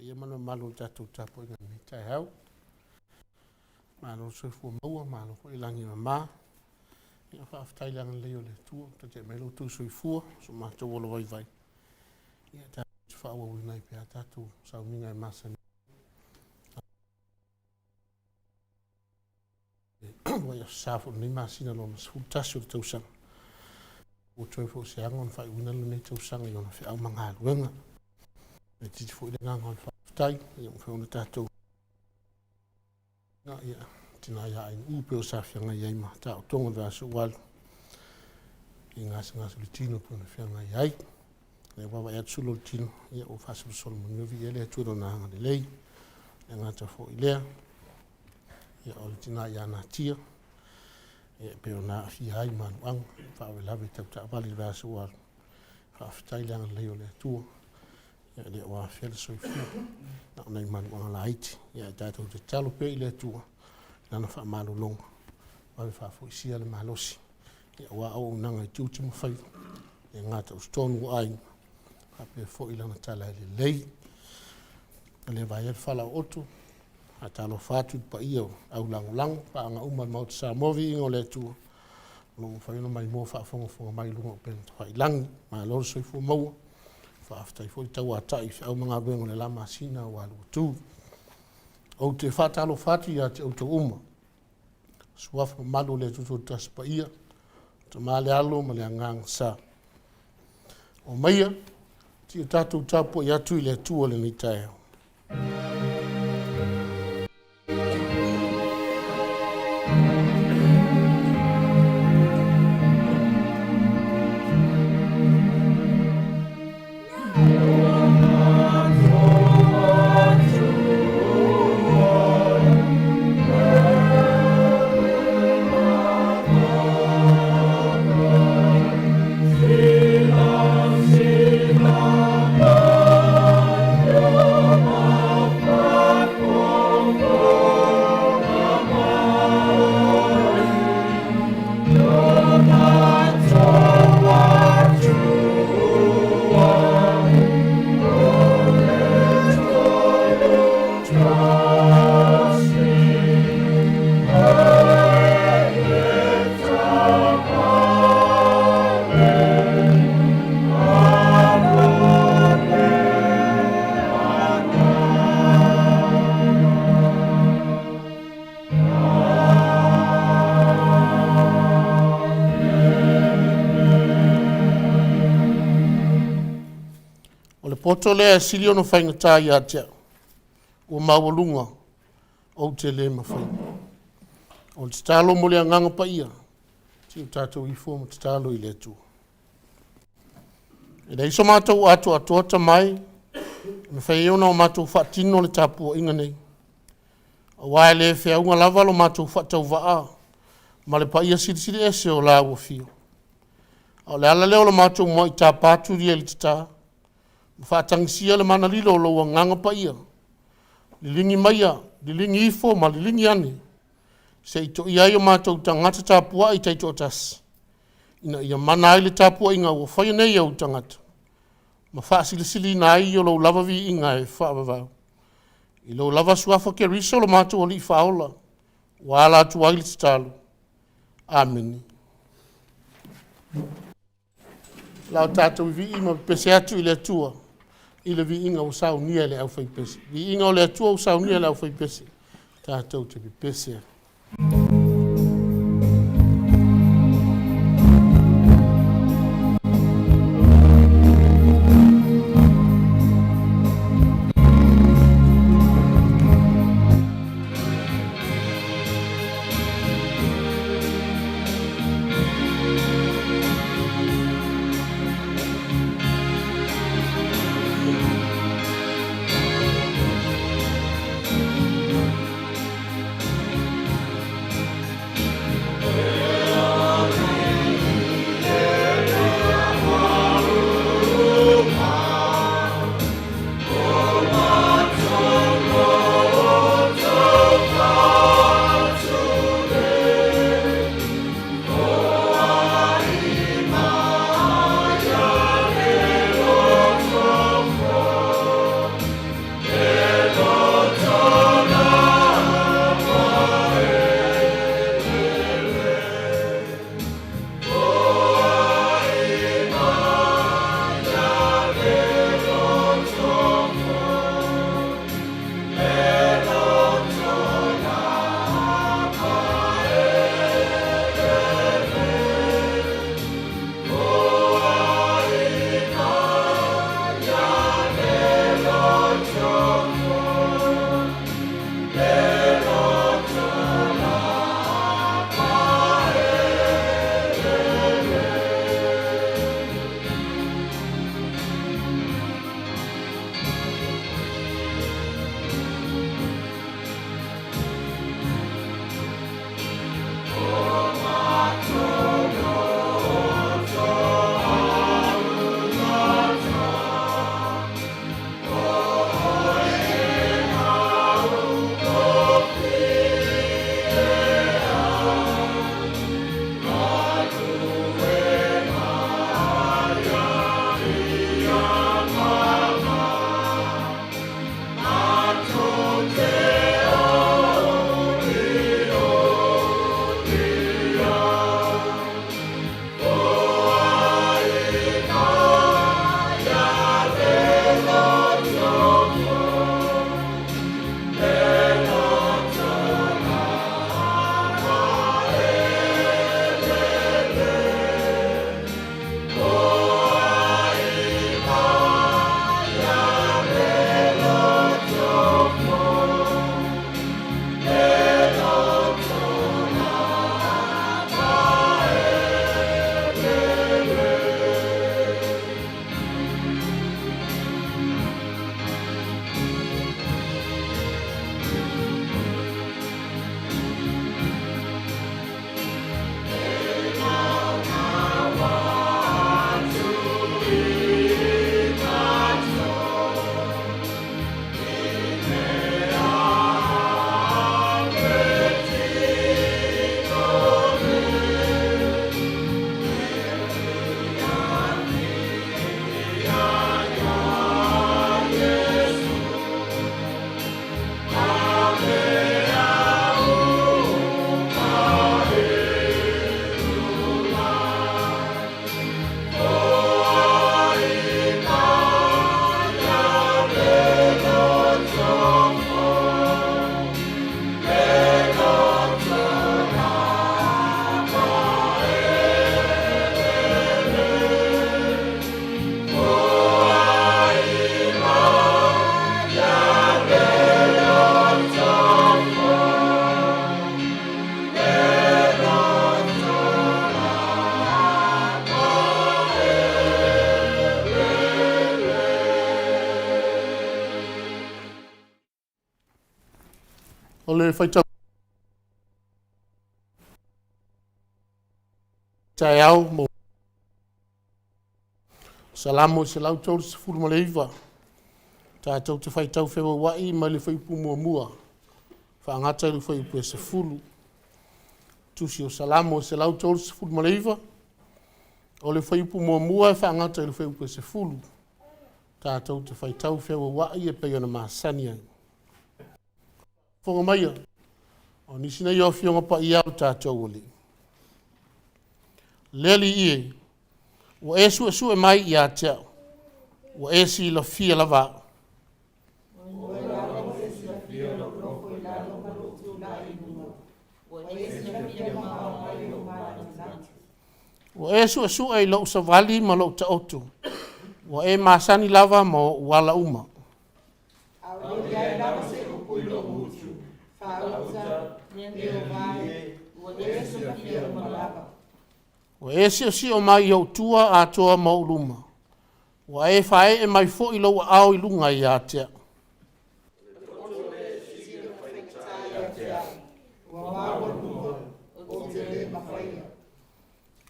ia mana malu tatou tapu inga ni tai hau. Malo soifua maua, malo ko ilangi mama. Ia whaafitai langa leo le tua, te melo tu soifua, so mātou wala vai vai. Ia tatou whaawa winai pia tatou sau minga e masa ni. Wai a sāwha ni māsina lo mas hultasi o le tausanga. O toi fo se angon whai winalo nei tausanga i ona whi au mga luenga. E titi fo i le nganga on whaafitai, ia mwhai tatou. Nga ia, tina ia ai upe o sāwhianga iai ma ta o tonga vea su walu. I ngāsi le tino po na whianga iai. Le wawa ea tsulo le tino, ia o whasuru Solomon Yovi, ia lea tuero na hanga le lei. Ia ngāta fo i lea. Ia o le tina ia nā tia. Ia peo nā ahi ai manu ang, whawe lawe tau ta wali vea su walu. Whaafitai leanga leo lea tua. Ia lea wa whiele soifu. Na nei manu anga la haiti. Ia tātou te talo pe i lea tua. Nana wha malu longa. Wawe whaafo i sia le malosi. Ia wa au nanga i tiuti mawhai. Ia ngāta ustonu o ai. Hape fo i lana tala e le lei. Le vai e whala o otu. A talo whātu pa ia au lango lango. Pa anga umar Maota Samoa ingo le tua. Longo whaino mai mua whaafonga mai lunga o pena whai langi. Ma loro soifu maua. Whaaftai fo i tau a tai. Au mga ruengo le lama sina o alu tu. O te whātalo whātu ia te auto uma. Suafa malu le tutu taspa ia. Te male alo ma le angang sa. O maia, ti tātou tapo i atu i le tua le ni tae. Poto lea sili ono whaingata i atea. O mawalunga o te le mawhai. O te talo mo lea nganga pa ia. Ti o tātou i fōma te talo i lea tua. E da iso mātou atu atuata mai. Me whai eona o mātou whaatino le tāpua inga nei. A wae le whiaunga lava lo mātou whaatau waa. Ma le pa ia siri ese o la ua fio. O le ala leo lo mātou mo i tā pātu ria li te tā. Whaatangisia le mana lilo lo nganga pa ia. Lilingi maia, lilingi ifo, ma lilingi ane. Se ito ia mātou tangata tāpua i teito o tas. Ina ia mana ai le tāpua inga ua whai nei au tangata. Ma whaasilisili na ai o lo lava vi inga e whaavavau. I lo lava suafa ke riso lo mātou o li whaola. Wala tu ai li talo. Amen. Lau tātou vi ima pese atu i le tua. I le vi inga o sau nia le au whai pese. Vi inga o le atua o sau nia le au whai pese. Tātou te vi pese. O le whaitau. Tai au mo. Salamo se lau tau se furu maleiva. Tātou te whaitau whewa wai ma le whaipu mua mua. Whaangata i le whaipu e se furu. Tusi o salamo se lau tau se furu maleiva. O le whaipu mua mua e whaangata i le whaipu e se furu. Tātou te whaitau whewa wai e pei ana maasani ai. Whonga maia. O nisi nei o whionga pa i au tātou oli. Leli ie. Wa esu esu e mai i a teo. Wa esi la fia lava. Wa esu esu e lo savali ma lo ta otu. Wa e masani lava mo wala uma. Wa esi esi o mai o tua a toa ma uluma. Wa e fae e mai fo i lo au i lunga i atea.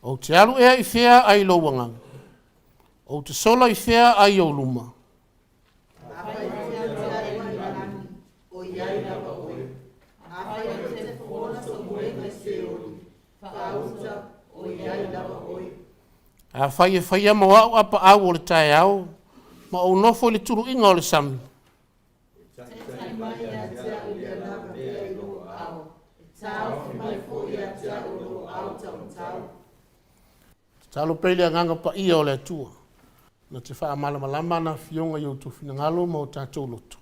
O te alu ea i whea ai lo wangang. O te sola i whea ai o luma. A whaia mo au apa au o le tae au, ma o nofo le turu inga o le sami. Talo pele anganga pa ia o le atua. Na te wha amala malama na fionga i o tu finangalo ma o tātou loto.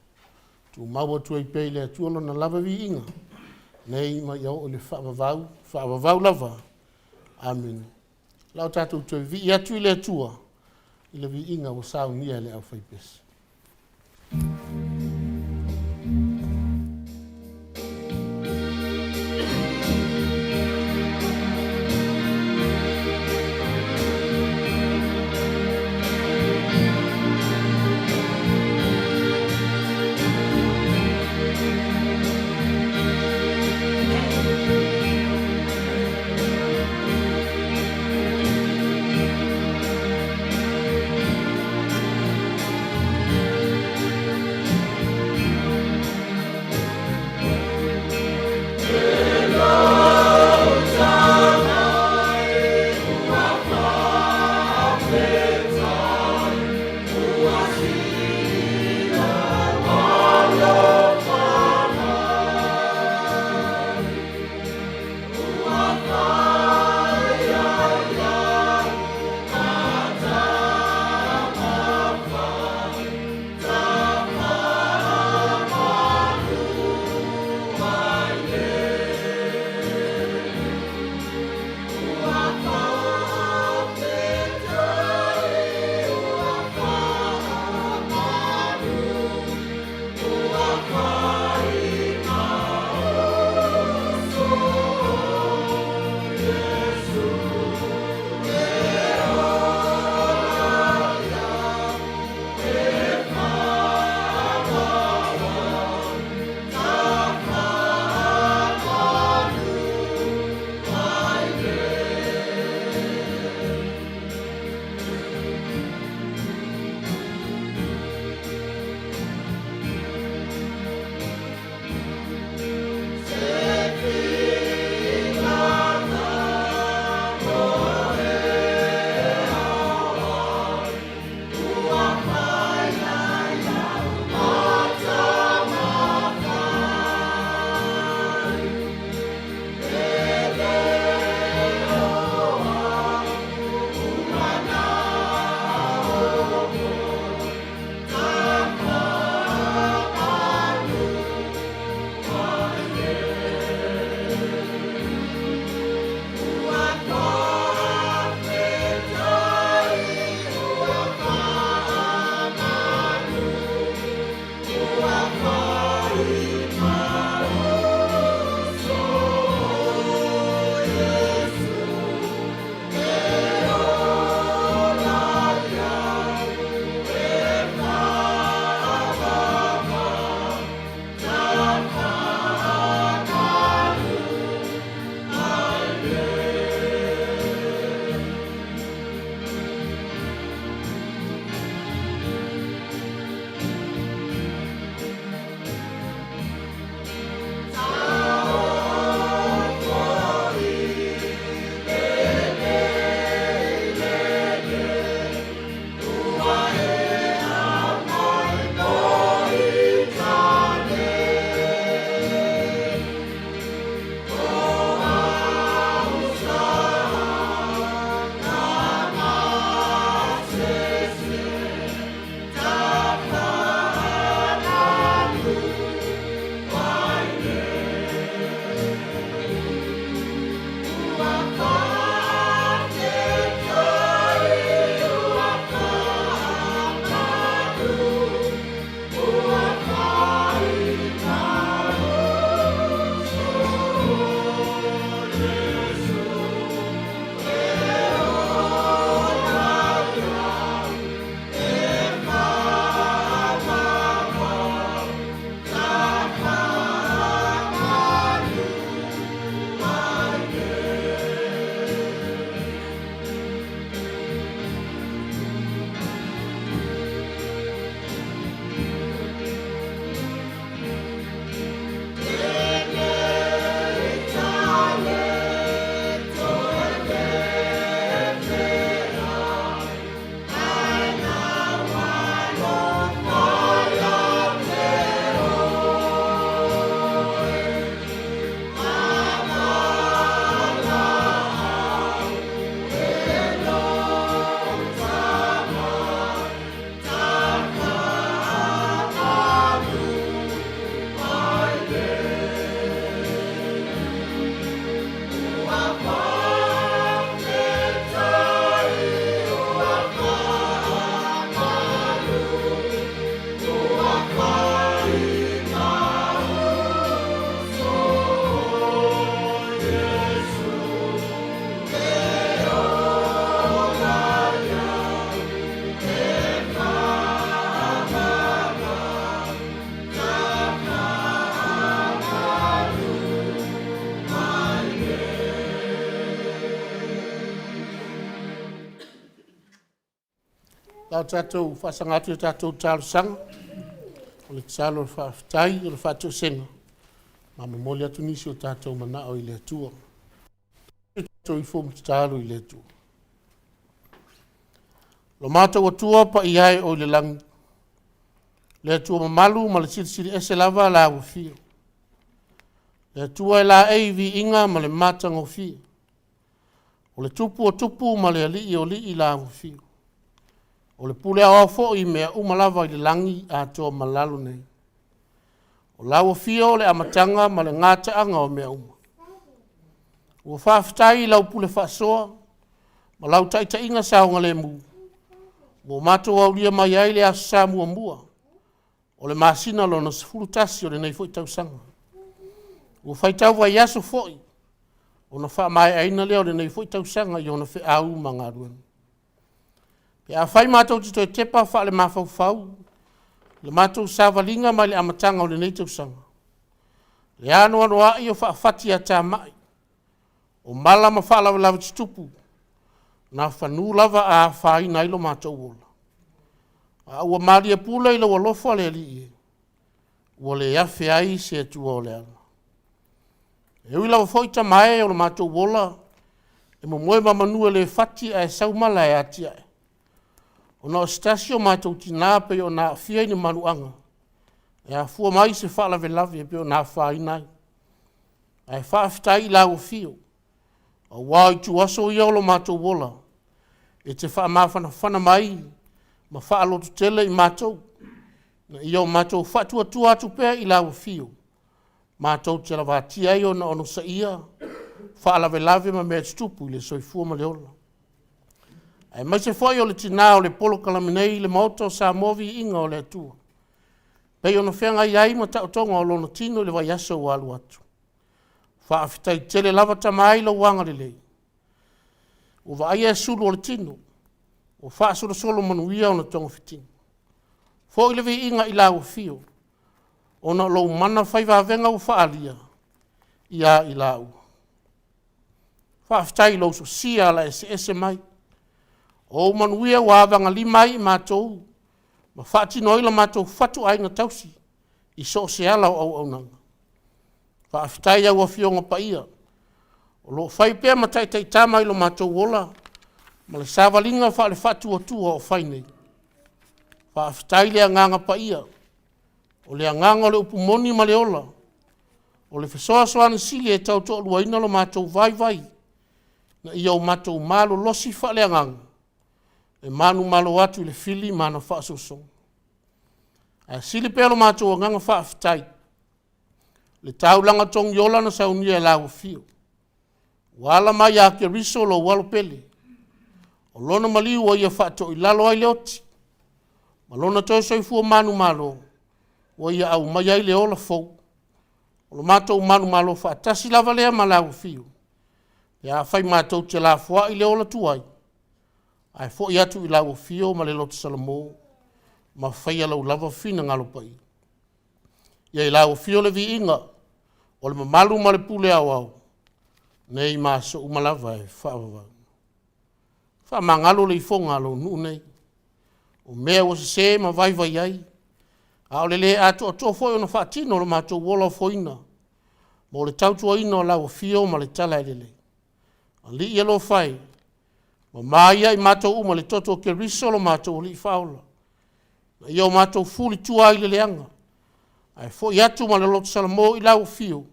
Tu maua tu ei pele atua no na lava Viiga. Nei ma iau o le whaavavau lava. Amen. Lau tātou tu vi atu i le atua. I le Viiga o sao nia le au whaipesi. Lau tātou whasangatu tātou tālu sanga. O le kisalo le whaafitai o le whātou senga. Ma mamoli atu nisi o tātou mana o i le atua. Tātou i fōmu tālu i le atua. Lo mātou atua pa i ai o i le langi. Le atua mamalu ma le siri ese lava la ua fia. Le atua e la eivi inga ma le matanga o fia. O le tupu o tupu ma le ali o li i la ua fia. O le pule a ofo i mea umalava i le langi a toa malalu nei. O lau fia o le amatanga ma le ngata anga o mea uma. Ua whaafitai lau pule whaasoa, ma lau taita inga saunga le mu. Mo mato au lia mai ai le asa mua mua. O le masina lo na sifuru tasi o le nei fwoi tau sanga. Ua whaitau vai yaso fwoi. O na wha mai aina leo le nei fwoi tau sanga i o na whi au mga ruan. E a whai mātou tito e tepa wha le mawhau. Le mātou sāwalinga mai le amatanga o le nei tausanga. Le anu anu ai o wha whati a tā mai. O mala ma wha lawa lawa titupu. Nā whanu lava a whai nailo mātou wola. A ua maria pula ila walofa le li e. Ua le afe ai se atua o le ana. E ui lawa whoita mai o le mātou wola. E mo moe mamanua le whati a e saumala e atia e. O na ostasio mātou tina pe o na fia ni manuanga. E a fua mai se wha lave lave pe o na wha inai. E whaafitai la o fio. O wā i tu aso i olo mātou wola. E te wha mawhana whana mai. Ma wha alotu tele i mātou. Na i o mātou whatua tua atu pēr i la o fio. Mātou te la wātia i o na ono sa ia. Wha lave lave ma mea tupu i le soifua ma le ola. Ai mai se foi o le tina o le polo kalaminei le Maota o Samoa Viiga o le Atua. Pei ona whenga iai ma tautonga o lona tino le vai aso o alu atu. Whaafitai tele lava tamai lo wanga le lei. O va aia sulu o le tino. O whaasura solo manuia o na tonga fitina. Fo i le Viiga i lau fio. O na lo mana whaiva venga o whaalia. Ia i lau. Whaafitai lo so sia la ese mai. O manuia wāwanga limai mātou. Ma whaati noila mātou whatu ai na tausi. I so se ala o au nanga. Whaafitai au a fionga pa ia. O lo whaipea ma taitai tāmai lo mātou wola. Ma le sāwalinga wha le whatu o tua o whainei. Whaafitai le anganga pa ia. O le anganga o le upumoni ma le ola. O le whesoa soani sili e tau to luaina lo mātou vai vai. Na ia o mātou malo losi wha le anganga. E manu malo atu le fili mana whaasosong. A sili pelo mātou nganga whaafitai. Le taulanga tong yola na saunia e lau fio. Wala mai a ke riso lo walo pele. O lona maliu o ia whaato i lalo ai leoti. Ma lona toi soifua manu malo. O ia au mai ai le ola fau. O lo mātou manu malo whaatasi lava lea ma lau fio. Ia whai mātou te la fua i le ola tuai. Ai fo ia tu i lau fio ma le lotu salamo. Ma whai alau lava fina ngalo pai. Ia i lau fio le Viiga. O le mamalu ma le pule au au. Nei maso umalava e whaavava. Wha mangalo le i fonga alo nu nei. O mea o se ma vai vai ai. A o le le atu o tō foi o na whaatino le mātou wola o foina. Ma o le tautua ina o lau fio ma le tala e lele. A li i alo whai. Ma maia i mātou uma le toto ke riso lo mātou li whaola. Na iau mātou fuli tua i le leanga. Ai fo i atu ma le lotu salamo i lau fio.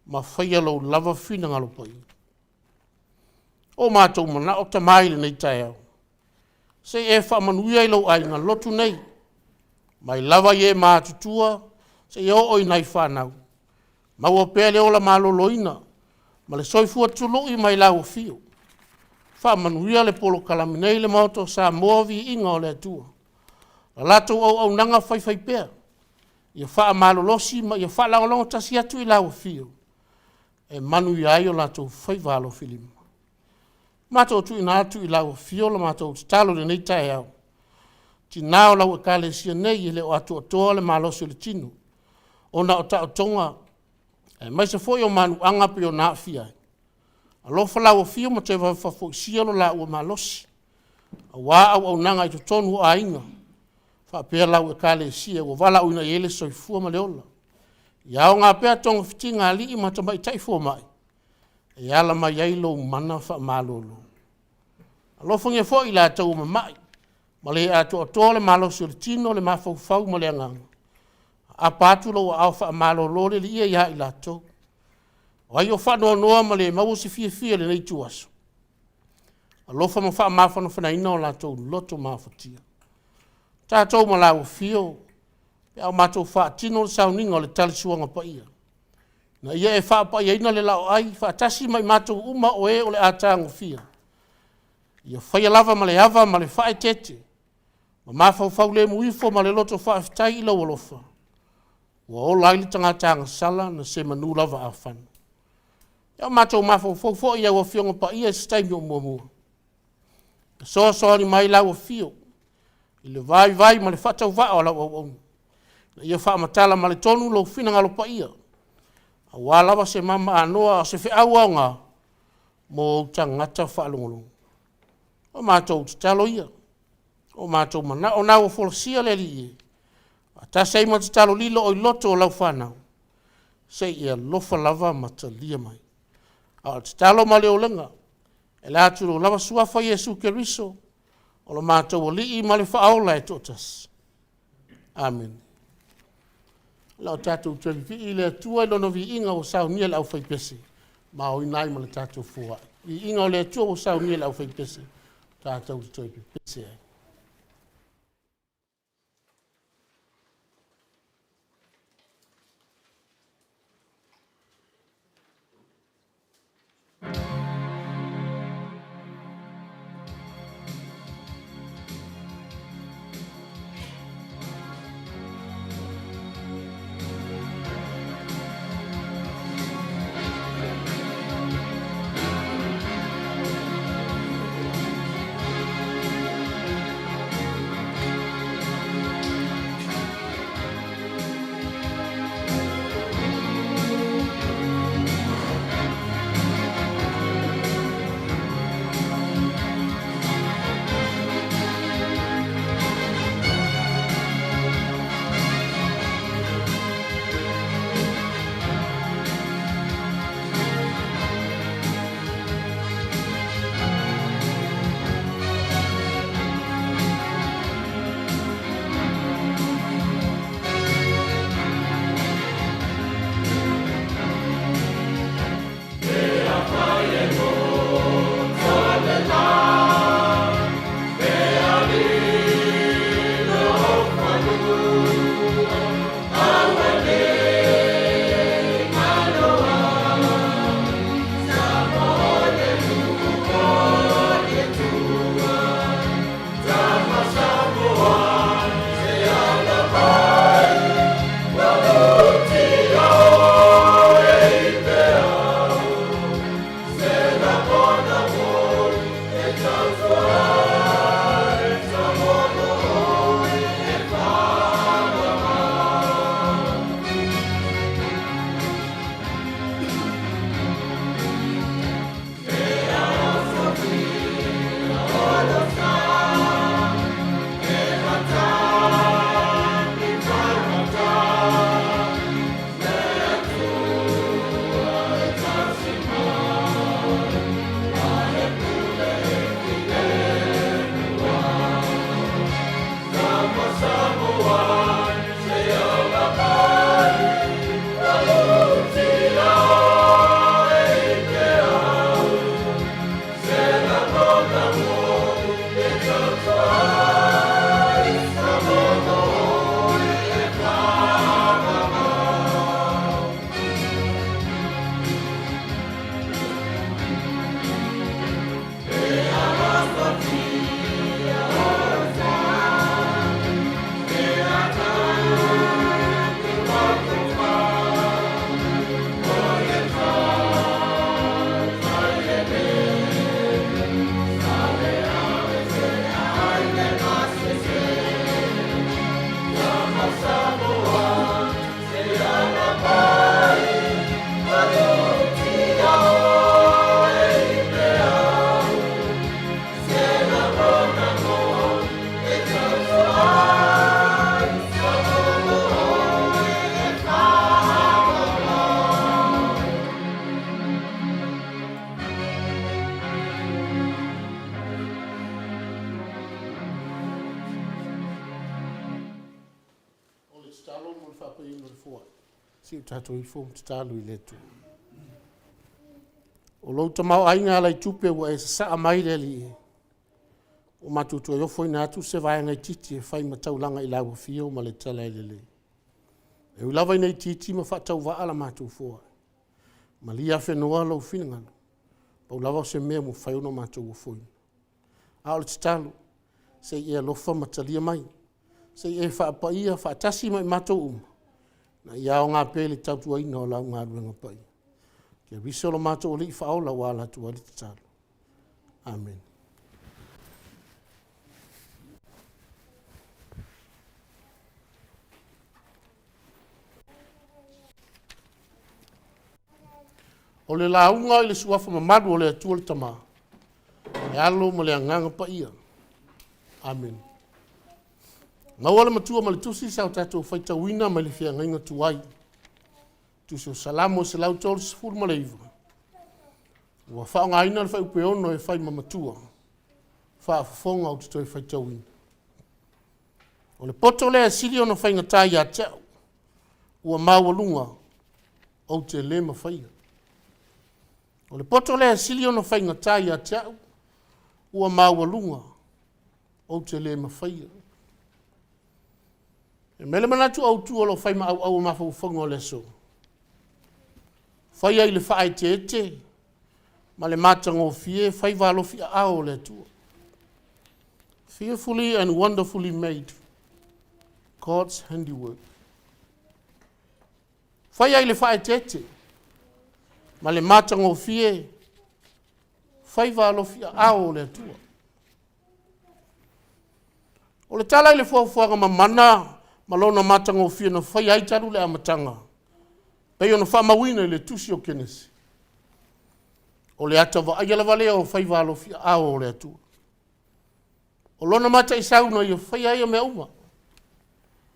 Ma whaia lo lava fina ngalo pai. O mātou mana o tamai le nei tai au. Se e whamanuia i lo ai ngā lotu nei. Mai lava i e mātutua. Se i o nai whanau. Maua pēle o la malo loina. Ma le soifua tulu i mai lau fio. Whamanuia le polo kalaminei le Maota o Samoa Viiga o le Atua. La latou au nanga whai pēr. Ia wha malolosi ma ia wha langolongo tasi atu i lau fio. E manu i ai o latou whai valo filima. Matou tu ina atu i lau fio la matou talo le nei tae au. Ti nao lau e kale sia nei i le o atu atoa le malosi le tino. O na o ta o tonga. E mai se foi o manu anga pe o na fiai. Alofa lau fio ma te whafo sia lo lau o malosi. Wa au nanga i tonu a inga. Fa pea lau e kale sia o wala uina yele soifua ma leola. Ia o ngā pea tonga fiti ngā li i matama i taifua mai. E ala mai ailo mana fa malolo. Alofa nge fo i la tau ma mai. Ma le atu o tole malo si o le tino le mafau ma le anganga. A patu lo au fa malolo le li ia i la tau. O ai o fa noa ma le mau si fia le nei tuaso. Alofa ma fa mafana fana ina o la tau loto mafatia. Tātou ma lau fio. Pe au matou fa tino le sauninga o le tali suanga pa ia. Na ia e fa pa ia ina le lau ai, fa tasi mai matou uma o e o le atango fia. Ia whaia lava ma le ava ma le whae tete. Ma mafau le muifo ma le loto whae fitai ila walofa. Wa o laili tanga sala na se manu lava a whana. Ia matou mafau ia wa fionga pa ia stai mi o mua. Soa ni mai lau fio. I le vai ma le whatau va o lau au. Na ia wha matala ma le tonu lo fina ngalo pa ia. A walawa se mama anoa se fe au au ngā. Mo tangata wha longolongo. O mātou te talo ia. O mātou mana o nau o folosia le li ie. A ta sei ma te talo lilo o loto o lau whanau. Sei ia lofa lava ma ta lia mai. A te talo ma leo lenga. E la turo lava suafa Yesu Keriso. O lo mātou o li i ma le whaola e totas. Amen. Lau tātou tuari pi i le atua i lono vi inga o sao nia lau whai pese. Ma o inai ma le tātou fua. I inga o le atua o sao nia lau whai pese. Tātou tuari pi pese ai. pa i no fo si tato i fo talo i letu o lo tama ai nga lai tupe wa e sa mai le li o matutu yo foi na tu se vai ngai titi e fai mataulanga i lawa fio ma le tala i le e u lava nei titi ma fa tau va ala matu fo ma lia fe no lo finga pa u lava se me mo fai no matu foi a o talo se ia lo fa matalia mai se e fa pa ia fa tasi mai matu na ia o ngā pele tau tu ai no la ngā ruenga pai ke visolo matu o li fa o la wala tu ali talo amen. O le launga i le suafa mamadu o le atua le tama. E alo ma le anganga pa ia. Amen. Ngau ala matua ma le tusi sao tatou faita wina ma le fia ngainga tuai. Tusi o salamo se lau tolu se furu ma le iwa. Ua whao ngā ina le whai upe ono e whai mamatua. Wha afafonga o tuto e faita wina. O le poto le asiri ono whai ngatai a tau. Ua mawalunga o te le ma whaia. O le poto le sili ono whai ngatai a tau, ua mawalunga o te le mawhaia. E mele manatu au tu alo whai ma au mawhauwhanga o le so. Whai ai le whaai te ete, ma le matanga o fie, whai walo fia ao le tua. Fearfully and wonderfully made, God's handiwork. Whai ai le whaai te ete, ma le matanga o fie, whai walo fia ao le tua. O le tala i le fuafuanga ma mana, ma lona matanga o fie na whai ai taru le amatanga. Pei ona whamawina i le tusi o kenesi. O le atawa ai ala wale o whai walo fia ao le tua. O lona mata i sauna i o whai ai a mea uma.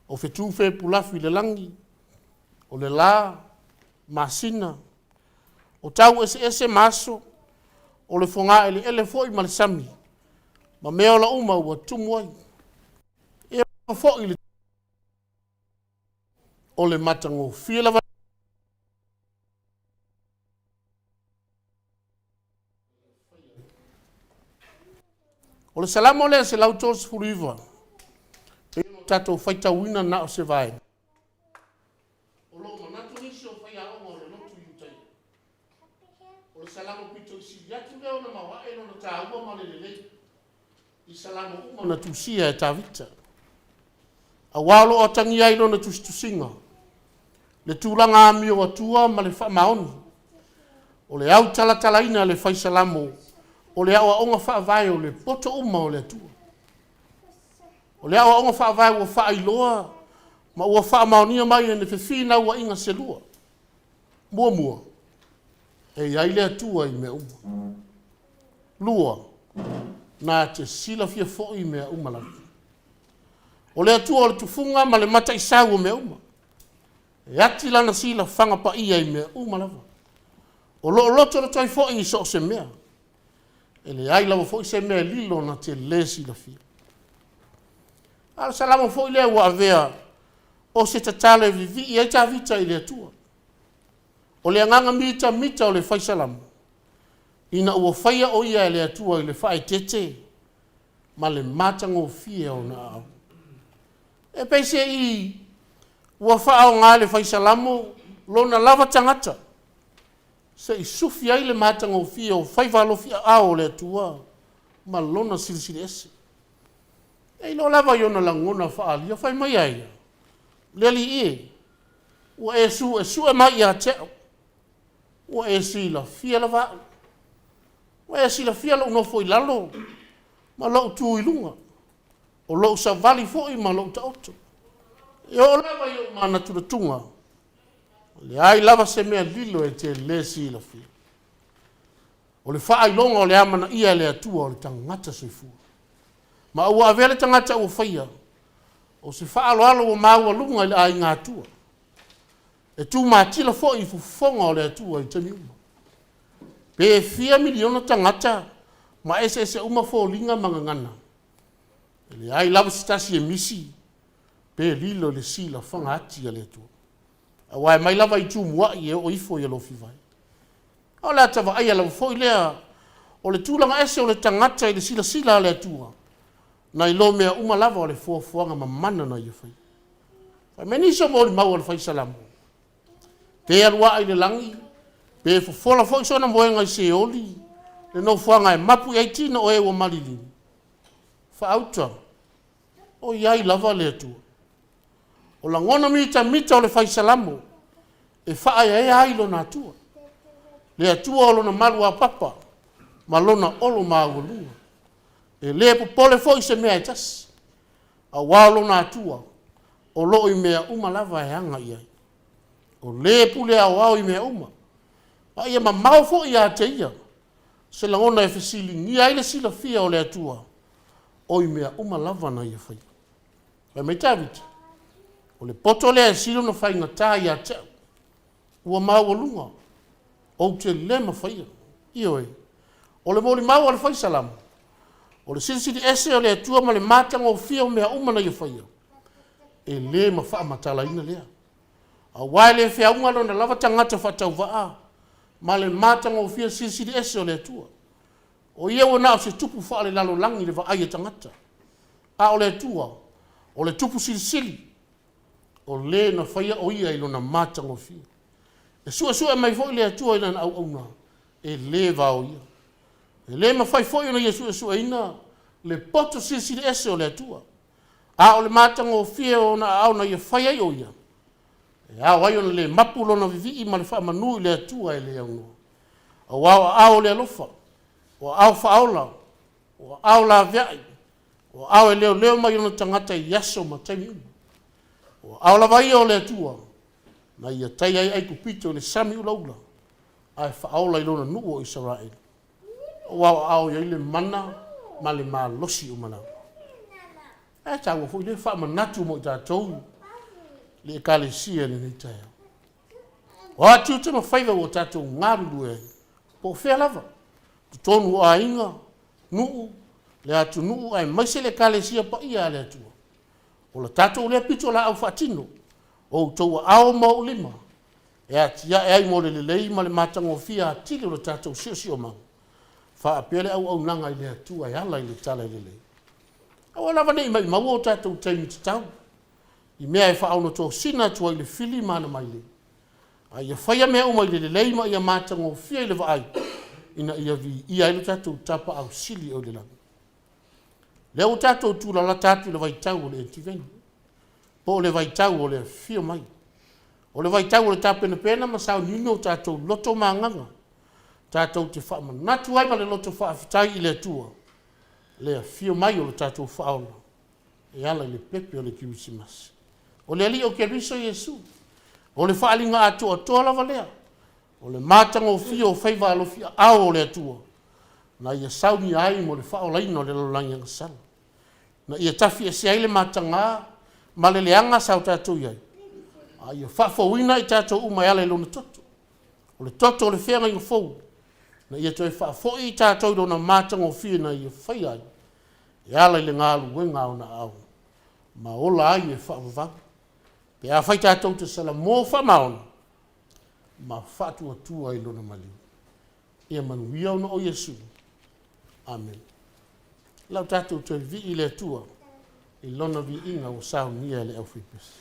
O whetu whe pulafi le langi, o le la, masina, o tau ese maso, o le fonga ele foi ma le sami. Ma mea la uma ua tumuai. E o foi le o le matango fia la o le salamo le se lautos furiva. E tato faita wina na o se vai. O lo manatu nisi o fai a o le lotu yutai. O le salamo pito isi yatu leo na mawa e no na taua ma le lele. I salamo uma na tusia e tavita. A walo o tangi ai no na tusinga. Le tūranga ami o atua ma le whamaoni. O le au talatalaina le fai salamo. O le awa onga whaavai o le poto uma o le atua. O le awa onga whaavai ua whaailoa. Ma ua whaamaonia mai e ne whiwhina ua inga selua. Mua. E iai le atua i mea uma. Lua. Nā te sila fia fo'i mea uma lafi. O le atua o le tufunga ma le mata isau o mea uma. E ati lana sila whanga pa ia i mea uma lafa. O lo loto na tai fo'i i so se mea. E le ai lawa fo'i se mea lilo na te lesi la fia. Ala salama fo'i lea ua avea o se tatale vivi i eita vita i le atua. O le anganga mita o le fai salama. Ina ua whaia o ia e le atua i le whae tete, ma le matango fia o na au. E peise i ua wha o ngā le whai salamo, lona lava tangata. Se i sufi ai le matango fia o whai walo fia au le atua, ma lona silisili ese. E ilo lava i ona langona wha alia, whai mai aia. Leli e, ua e su e mai a teo. Ua e si la fia la vau. Ua e si la fia la unofo i lalo. Ma lau tu i lunga. O lau sa vali foi ma lau ta oto. E o lava i o mana turatunga. Le ai lava se mea lilo e te le si la fia. O le faa i longa o le amana ia le atua o le tangata soifua. Ma ua avele tangata ua whaia. O se faa alo o maua lunga i le ai ngā atua. E tu matila fo i fufonga o le atua i tani uma. Pe fia miliona tangata, ma ese uma fo linga mangangana. E le ai lava sitasi e misi. pe lilo le sila whanga ati a le atua. A wai mai lava i tū mua i e o ifo i a lofi vai. O le atawa ai ala fo i lea, o le tūlanga ese o le tangata i le sila sila a le atua. Na i lo mea uma lava o le fuafuanga ma mana na i a whai. Wai meni so mo li mau al whai salamu. Te alua ai le langi, pe fofola fo i sona moenga i se oli, le no fuanga e mapu i aitina o e wa malilini. Fa auta, o iai lava le atua. O la ngona mita o le whai salamu, e wha e ai lo na atua. Le atua o lona malu a papa, ma lona olo ma awalunga. E le popole fo i se mea e tasi. A walo na atua, o lo i mea uma lava e anga i ai. O le pule a wao i mea uma. A ia ma mau fo i a te ia. Se la ngona e fesili ni aile sila fia o le atua. O i mea uma lava na ia whai. Pai mai tawiti. O le poto le e silo na whai ngata i a te. Ua mau alunga. O te lema whaia. Io e. O le moli mau o le whai salamu. O le sili ese o le atua ma le matanga o fia o mea uma na ia whaia. E le ma wha matala ina lea. A wai le fea unga lo na lava tangata whatau waa. Ma le matanga o fia sili ese o le atua. O ia wana o se tupu wha le lalo langi le wa aia tangata. A o le atua. O le tupu sili. O le na whaia o ia ilo na matanga o fia. E sua mai fo le atua ina au au na. E le va o ia. E le ma fai fo ina ia sua ina. Le poto sili ese o le atua. A o le matanga o fia o na au na ia whaia o ia. E a wai ona le mapu lona vivi ma le wha manu le atua e le au. A wao au le alofa. O au whaola. O au la viai. O au e leo mai ona tangata i aso ma taimi uma. O au la vai o le atua. Na ia tai ai kupito le sami ula ula. Ai whaola i lona nuu o Israel. O au ia le mana ma le maa losi o manau. E taua fo i le wha manatu mo i tātou. Le ekalesia le nei taia. O atu te ma whaiva o tātou ngārulu e. Po whea lava. Tonu o a inga, nuu, le atu nuu ai maise le ekalesia pa ia le atua. O la tātou le pito la au whatino. O taua ao ma o lima. E atia e ai mo le lei ma le matanga o fia atili o la tātou sio mau. Wha apele au nanga i le atua e ala i le tala i le lei. Awa lava nei mai mau o tātou taimi te tau. I mea e whaau no tō sina tua i le fili mana mai le. A ia whaia mea o mai le lei ma ia matanga o fia i le vaai. Ina ia vi ia ilo tātou tapa au sili o le langa. Leo tātou tūla la tātou le vai tau o le entiveni. Po le vai tau o le fia mai. O le vai tau o le tāpena pena ma sao nino tātou loto maanganga. Tātou te wha manatu ai ma le loto wha afitai i le atua. Le fia mai o le tātou whaola. E ala i le pepe o le kiwisimasi. O le ali o ke riso Yesu. O le whaalinga atua toa lava lea. O le matanga o fia o whaiva alo fia ao o le atua. Na ia sauni ai mo le whaolaina o le lolangi anga sala. Na ia tafi e se ai le matanga ma le leanga sao tātou iai. A ia whafauina i tātou umai ala i lona toto. O le toto o le whenga inga fau. Na ia toi whafoi i tātou i lona matanga o fia na ia whai ai. E ala i le ngālu wenga o na au. Ma ola ai e whaavavang. Pe a whai tātou te sala mō whamaona. Ma whātua tua i lona maliu. Ia manuia ona o Yesu. Amen. Lau tātou te vi i le tua. I lona vi inga o sao nia le au whipes.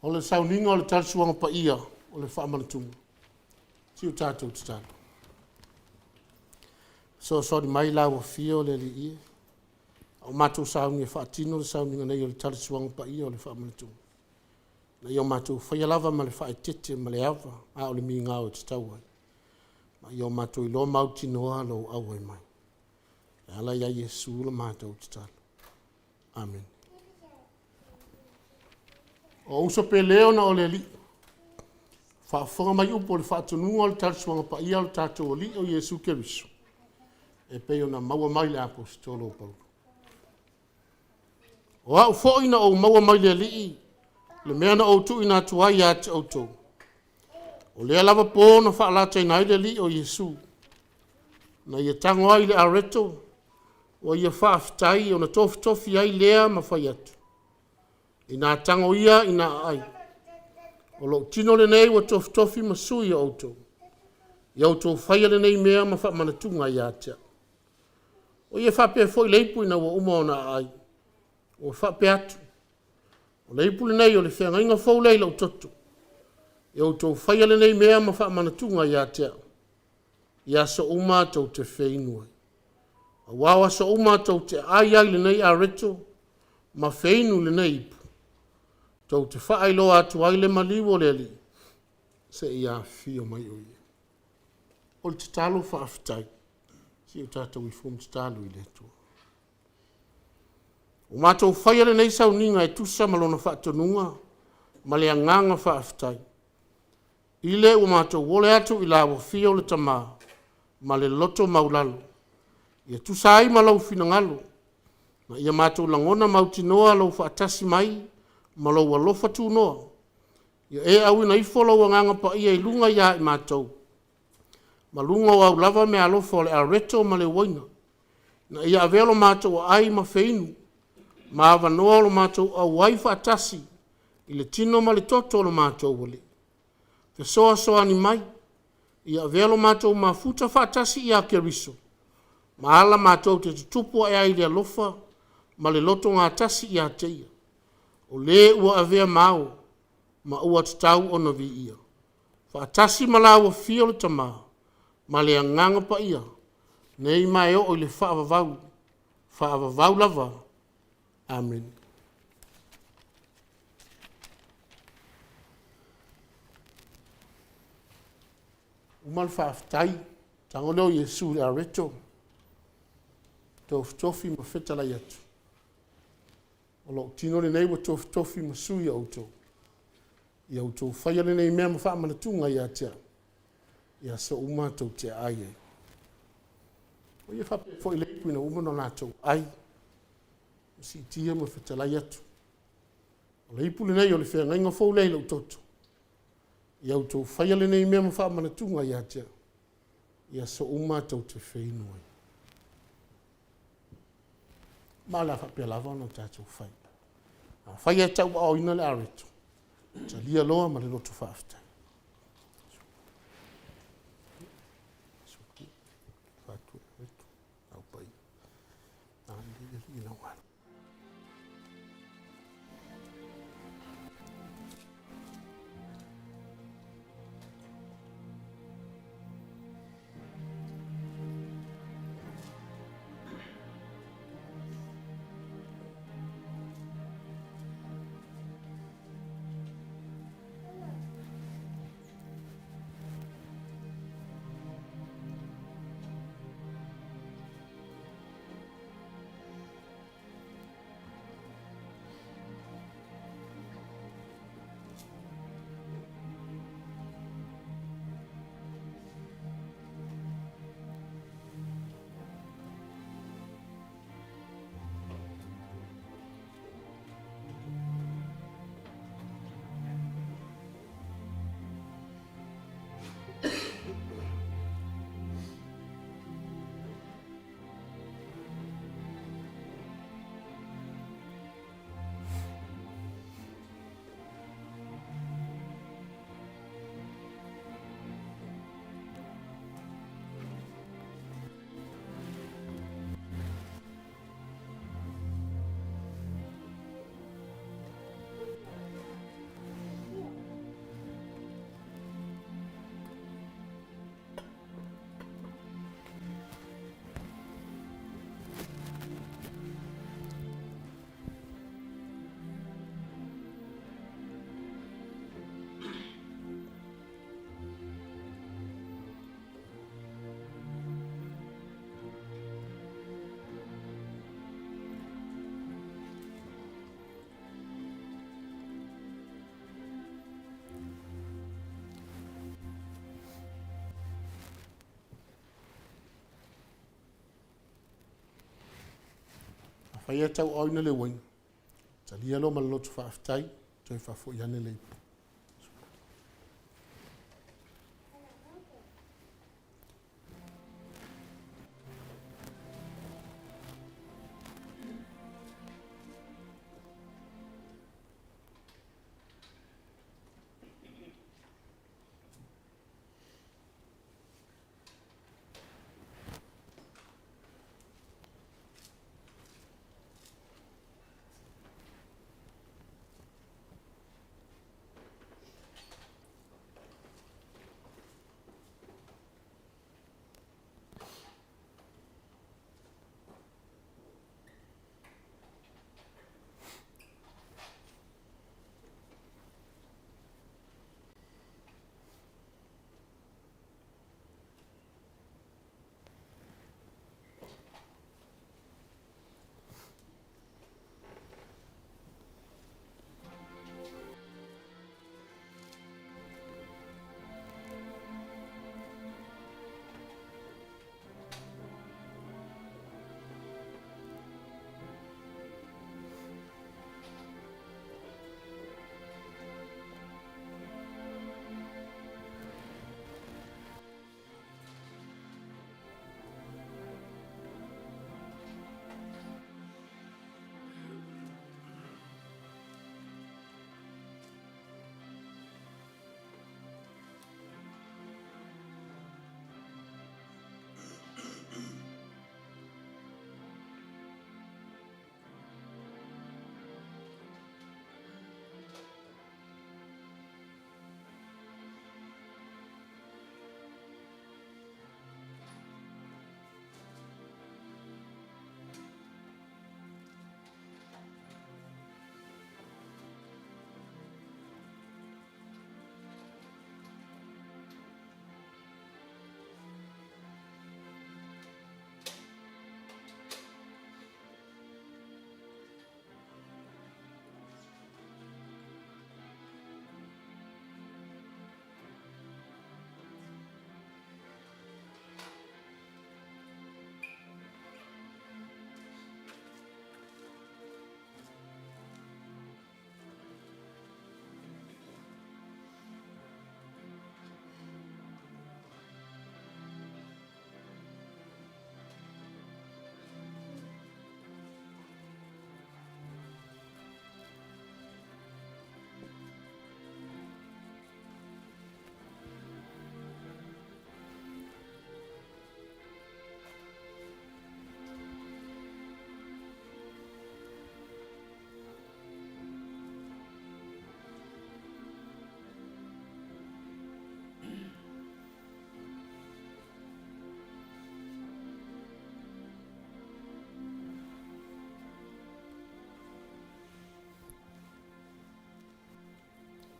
O le sauninga o le talisuanga pa ia o le whaamanatunga. Si o tātou te tālu. So di mai la wa fia o le li ia. O mātou sauni e whaatino le sauninga nei o le talisuanga pa ia o le whaamanatunga. Na i o mātou whaialava ma le whaetete ma le ava a o le mi ngā o te tauai. Ma i o mātou i lo mauti noa lo au e mai. E ala ia Yesu le mātou te tālu. Amen. O uso pe leo na o le li. Whaafonga mai upo le whaatununga o le talisuanga pa ia o le tātou o li o Yesu Keriso. E peo na maua mai le apostolo o Paulo. O au foina o maua mai le li. Le mea na outu ina atua ia te outou. O lea lava pō na whaalata ina i le li o Yesu. Na ia tango ai le areto. O ia whaafitai o na tofi ai lea ma whai atu. Ina tango ia ina ai. O lo tino le nei wa tofi masui o outou. Ia outou whaia le nei mea ma whaamanatunga ia tea. O ia whapea fo i leipu ina wa uma ona ai. O whapea atu. O leipu le nei o le whenga inga fau leila o toto. Ia outou whaia le nei mea ma whaamanatunga ia tea. Ia so uma tau te wheinua. A wawa so uma tau te ai le nei a reto. Ma wheinu le nei ipu. Tau te whaelo atu ai le maliwo le li. Se ia fio mai o ia. O le te talo whaafitai. Si o tātou i fum te talo i le tua. O mātou whaia le nei sauninga e tusa malona whaatonunga. Ma le anganga whaafitai. Ile o mātou wole atu i lawa fio le tamā. Ma le loto maulalo. Ia tusa ai malau finangalo. Na ia mātou langona mautinoa lau whaatasi mai. Malau alofa tu noa. Ia e au ina ifolo wa nganga pa ia ilunga ia i mātou. Malunga au lava me alofa o le areto ma le waina. Na ia avelo mātou ai ma feinu. Ma avanoa lo mātou au ai whaatasi. I le tino ma le toto lo mātou wale. Te soa ni mai. Ia avelo mātou ma futa whaatasi ia Keriso. Ma ala mātou te tupu ai ai le alofa. Ma le loto ngā tasi ia teia. O le ua avea mau, ma ua tatau o na vi ia. Whaatasi malawa fio le tamā, ma le anganga pa ia, nei mai o le whaavavau lava. Amen. Umal whaafitai, tango leo Yesu le areto, tofi ma whetala iatu. O lo tino le nei wa tofi masui auto. Ia auto whaia le nei mea ma whaamanatunga ia tea. Ia so uma tau te ai e. O ia whape fo i leipu ina uma no nātou ai. Si tia ma whetalai atu. O leipu le nei o le whea ngainga fau leila o toto. Ia auto whaia le nei mea ma whaamanatunga ia tea. Ia so uma tau te whainua. Ma la whapea lava no tātou whai. Whai e tau au ina le areto. Ta lia loa ma le loto whaaftai. Whātua reto. Au pai. Andi ina wala. Whaia tau au ina le wain. Ta lia lo malolotu whaafitai, toi whafo i ane le ipu.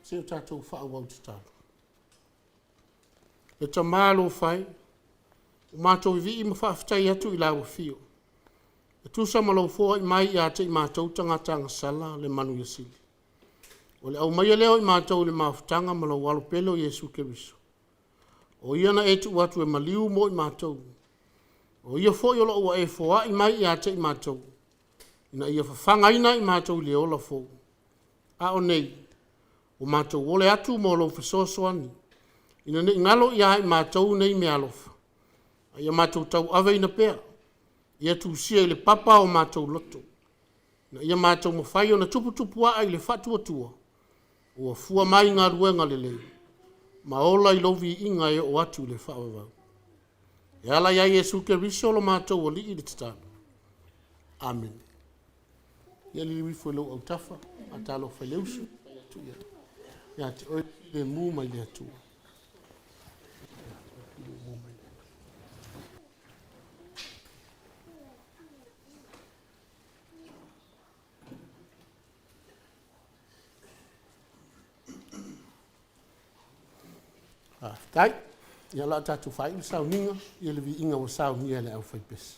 Se o tātou whaawau te tālu. E ta mālo whai, o mātou i vi ma whaaftai atu i lawa fio. E tūsa malau fōa i mai i ate i mātou tangatanga sala le manu i sili. O le au mai leo i mātou le maafutanga malau walo pelo Yesu Keriso. O iana e tu watu e maliu mo i mātou. O ia fōi ola ua e fōa i mai i ate i mātou. Ina ia whawhangaina i mātou le ola fō. A o nei, o mātou ole atu mo lo whasosoani. Ina ne ngalo ia i mātou nei me alofa. A ia mātou tau awe ina pēr. Ia tu sia i le papa o mātou loto. Na ia mātou mo whai o na tupu a i le whatua tua. O fua mai ngā ruenga le lei. Ma ola i lovi inga e o atu le whaawawau. E ala ia Yesu Keriso lo mātou o li i le tatana. Amen. Ia li wifo e lo au tafa, a talo whaileusu. Ia te oi le mū mai le atua. Tai, ia la tatu whai le sau ninga, ia le vi inga o sau nia le au whaipes.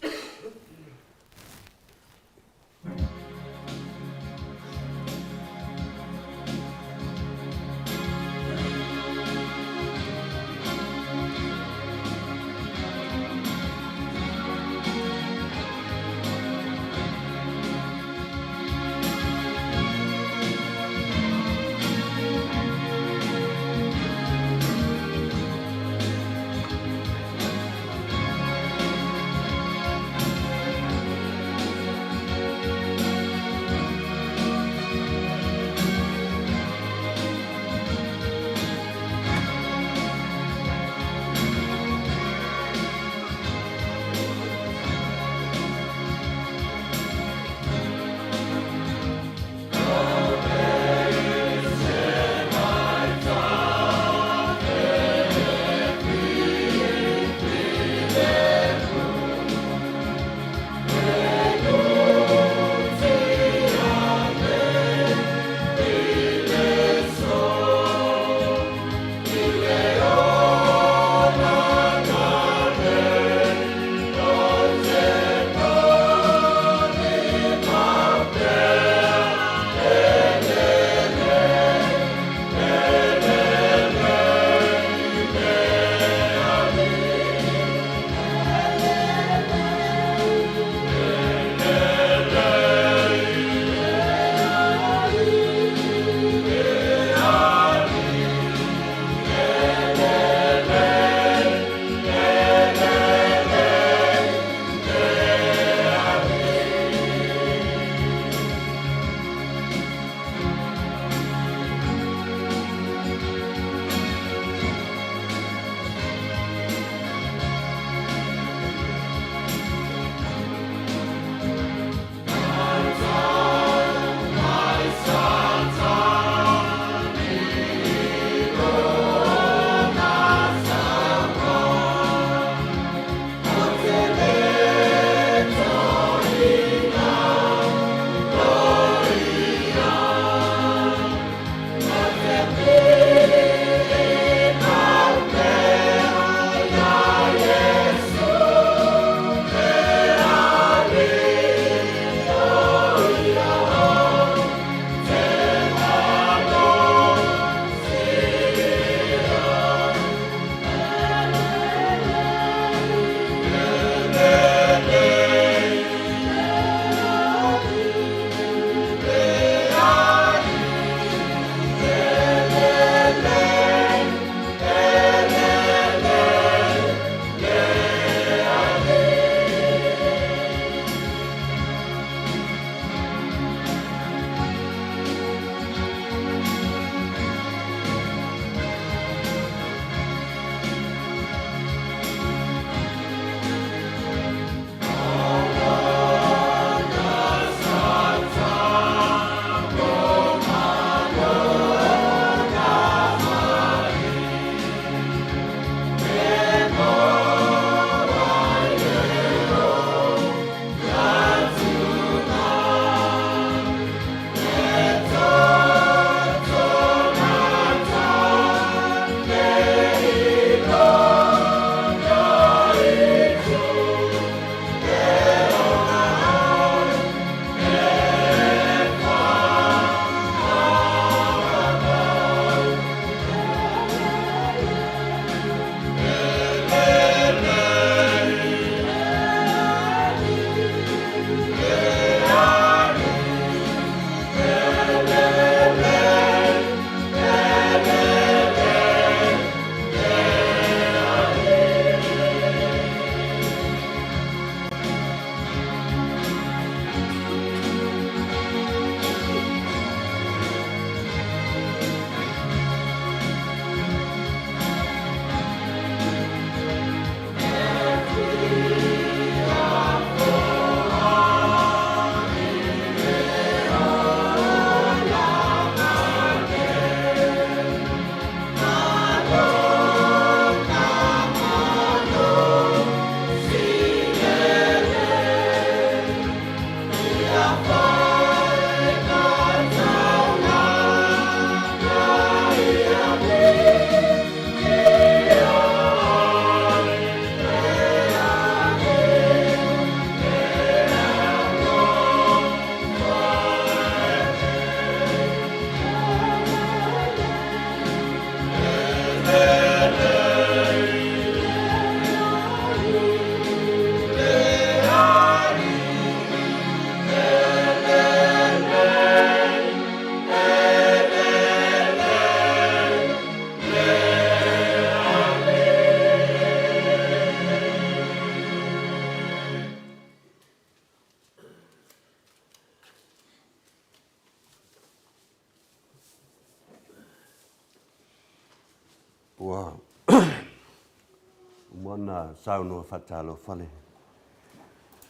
Mona sau no fatalo fale.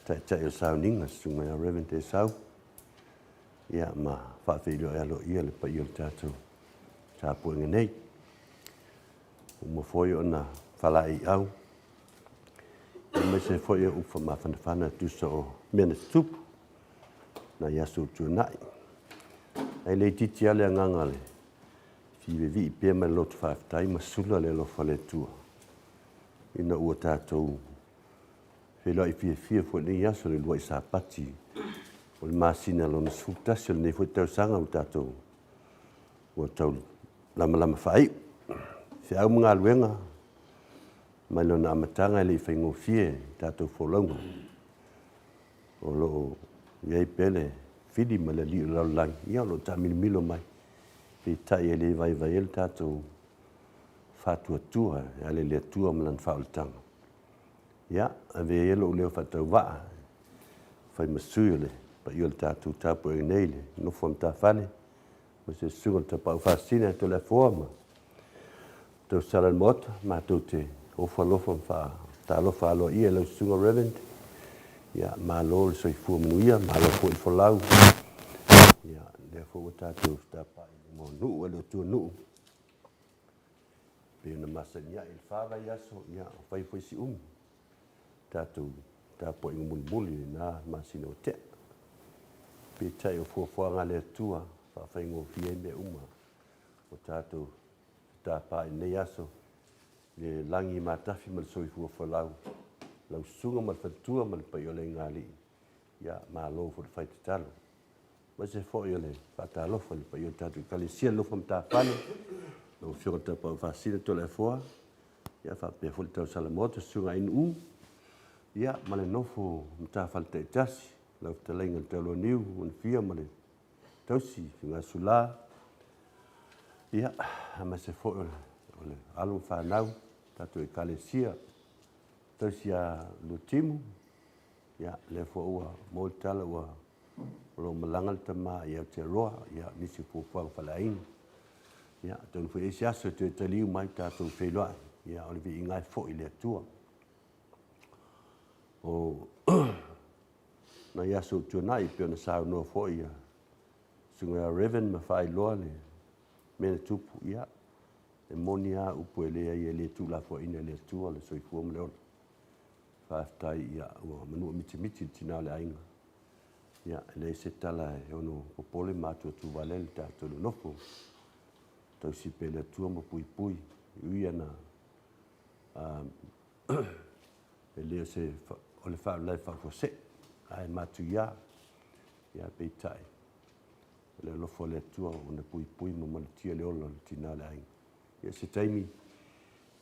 Tai o sau ninga sunga ya Reverend te sau. Ia ma whawhiro e alo ia le pa i o tātou. Tā puenga nei. Uma foi o na whalai au. Me se foi o ufa ma whanawhana tusa o mena tupu. Na yasu tu nai. Ai le titi ale angangale. Fiwe vi pia me lotu whawhtai ma sula le lo whale tua. Ina ua tātou. Whelai fia fo ni yasu le luai sa pati. O le masina lo na sutasi le nei fo tau sanga o tātou. Ua tau lama whai. Se au mga luenga. Mai lo na amatanga le whaingo fie tātou wholaunga. O lo iei pele whidi ma le li o lau lang. Ia lo ta milo mai. Pe tai e le vai el tātou whatua tua. E ale le tua malan whaoltanga. Ia, a ve elo leo whatau waa. Whai masui le. Pa i o le tātou tāpu e nei le. Nofo am tā whane. Ma se sunga ta pau whasina to le forma. Tau salan mota, ma tau te ofa lofa wha. Tā lofa alo ia lau sunga Reverend. Ia, ma lo le soi fua manuia, ma lo po i folau. Ia, lea fua tātou tāpai. Mo nuu, alo tua nuu. Peo na masania il whawa yaso, ia, whai fwai si Tātou, tāpo inga muli na masina o te. Pe tai o fuafuanga le tua, whawhaingo fie me O tātou, tāpai nei aso. Le langi matafi mal soi fuafualau. Lau sunga mal whatua mal pai o le ngali. Ia, ma lo fu le whai te talo. Ma se fo i o le whatalofa le pai o tātou. Kalisia lofa mta whane. Lau whionga tapa o whasina to le fua. Ia, whapea fu le tau salamota sunga inu. Ia, ma le nofo mta whalte e tasi. Lau talainga le taulo niu, un fia ma le tausi, finga sula. Ia, ma se fo o le alu whanau, tātou e kalesia. Tausi a lutimu. Ia, le fo ua mo tala ua lo malangal tama ia te roa, ia nisi fufuang whalaing. Ia, tonu fu esi aso te taliu mai tātou wheloa. Ia, ole vi ingai fo i le atua. O na yaso tunai pe na sa no fo ia sunga Reverend ma fai loa le me tupu ia e monia upu ele ia le tu la fo ina le tu le soi fu mo fa tai ia o manu miti tina le ainga ia le se tala e ono popole matu tu valel ta to no fo tau si pe le tu mo pui ia na ele se o le fa le fa fo se ai matu ia pe tai le lo fo le tua o na pui mo mal tia le olo tina le ai ia se taimi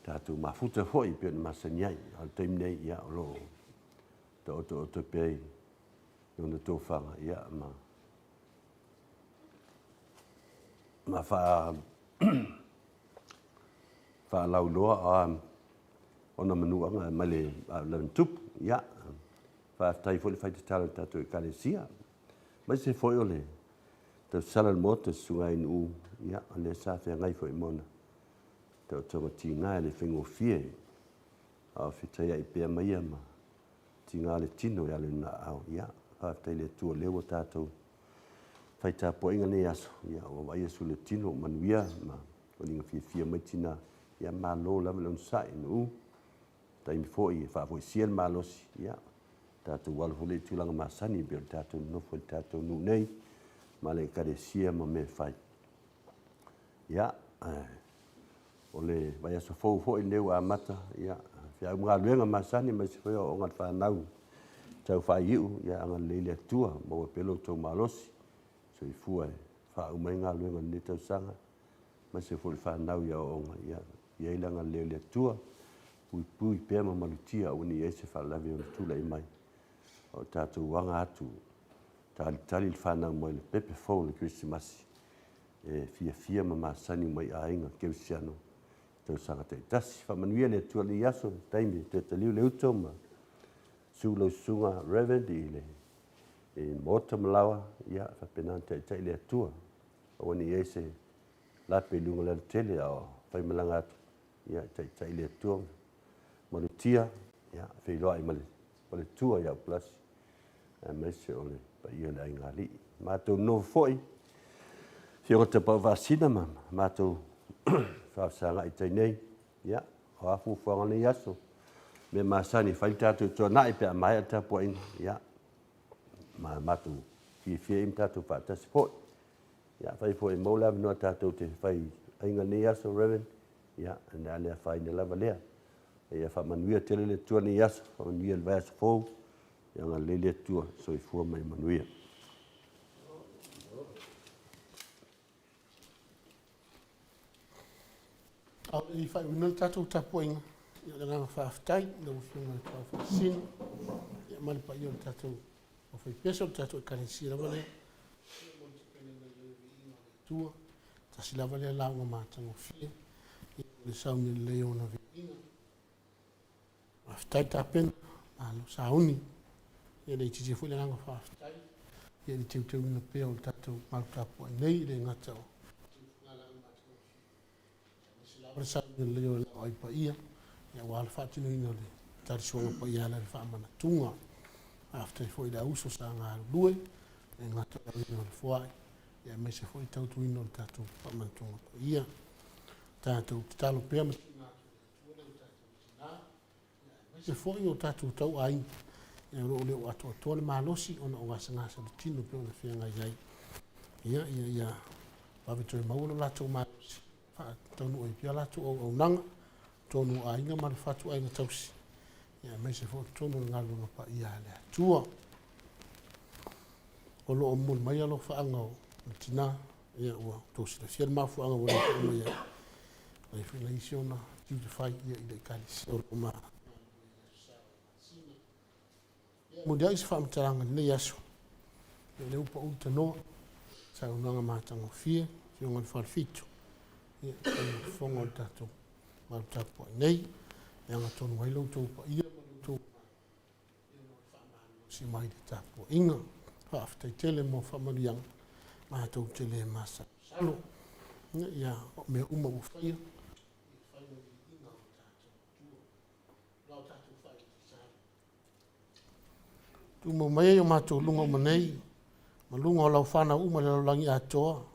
tatu mafuta foi pe na masaniai al taimi nei ia lo to pe no na to fanga ia ma fa lau loa ona manuanga male le tup ia fa tai foi fai tala tatu e kalesia mas se foi ole te salan moto sunga inu ia le sa fe ngai foi mona te to tinga le fingo fie a fitai ai pe mai ma tinga le tino ya le na au ia fa tai le tu le tatu fai ta po inga ne aso ia o vai su le tino manuia ma o linga fie mai tina ia ma lo la le sa inu tai mi foi fa foi siel malos ia tātou wala hule tūlanga masani bia tātou nofo tātou nu nei ma le karesia ma me whai. Ia, o le vai aso fau i leu a mata, ia, whiau mga luenga masani ma se whai o ngat whanau tau whai iu, ia anga leile atua ma wa pelo tau malosi, so i fua e whau mai ngā luenga ne tau sanga, ma se whai whanau ia o onga, ia ilanga leile atua, pui pēma malutia uni e se whalawe o tula i mai. O tātou wanga atu, tali il whanau mai le pepe fau le Christmas, e fia ma masani mai a inga keusiano, tau sanga te tasi, whamanuia le tua li aso, taimi te taliu le uto ma, sulau sunga Reverend i le, e Maota malawa, ia, whapenan te le atua, o wani e se lape lunga le tele, o whaimalanga atu, ia, te le atua, ma le tia ia feiloa i ma le tua ia plus mai se o le pa ia le ainga li matou no foi se o te pa vasina matou whaasanga i teinei ia o afu whanga ni aso me masani whai tātou tō nai pe a mai a tapu aina ia ma matou ki fia im tātou whaatasi poi ia whai poi maula vinoa tātou te whai ainga ni aso reven ia ane alea whai ne lava lea ia whamanuia tele le tua ni aso whamanuia le vaiaso fōu ia ngā lele tua so i fua mai manuia au i fai wina tātou tapuinga ia le nganga whaaftai na uwhiunga i tau whaasino ia mali pa ia le tātou o whai peso le tātou e karesi lava lea tua tasi lava lea launga mātango fia ia le sauni le leo na Viiga whaaftai tāpena alo sauni ia le ititi fui le nganga whaaftai ia le teu ina pea o le tātou malu tāpua nei le ngata o Persa le leo le ai pa ia ia wal fatino ina le tarisuanga pa ia le whaamana tunga after foi da uso sa ngā lue e ngata ina le fuai ia me se foi tautu ina le tatu whaamana tunga pa ia tātou talo pia me se foi o tatu tau ai ia leo atua toa le malosi ona o ngasa ngasa le tino pia ona whianga ia ia pavitoi maula lato malosi tonu ai pia latu o nanga tonu ainga ma le fatu ainga tausi ia mai se fo tonu ngalu pa ia le tua o lo mul mai alo fa anga tina ia o tosi le fiel ma fu anga o le ia ai fina isiona tiu te fai ia i le kalis o ma mo dia is fa mtaranga ne yaso le upa uta no sa unanga matanga fie fionga farfitu ia fonga o tātou maru tāpua nei ia ngā tonu wai lau tau pa ia maru tau si mai te tāpua inga whaaftai tele mo whamarianga maha tau tele masa salo ia mea uma u whaia tu mo mai o mātou lunga manei ma lunga o lau whana uma le laulangi atoa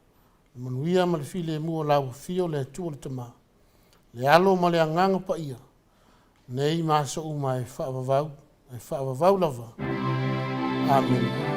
manuia ma le file mua lau fio le tua le tama le alo ma le anganga pa ia nei maso uma e whaavavau lava amen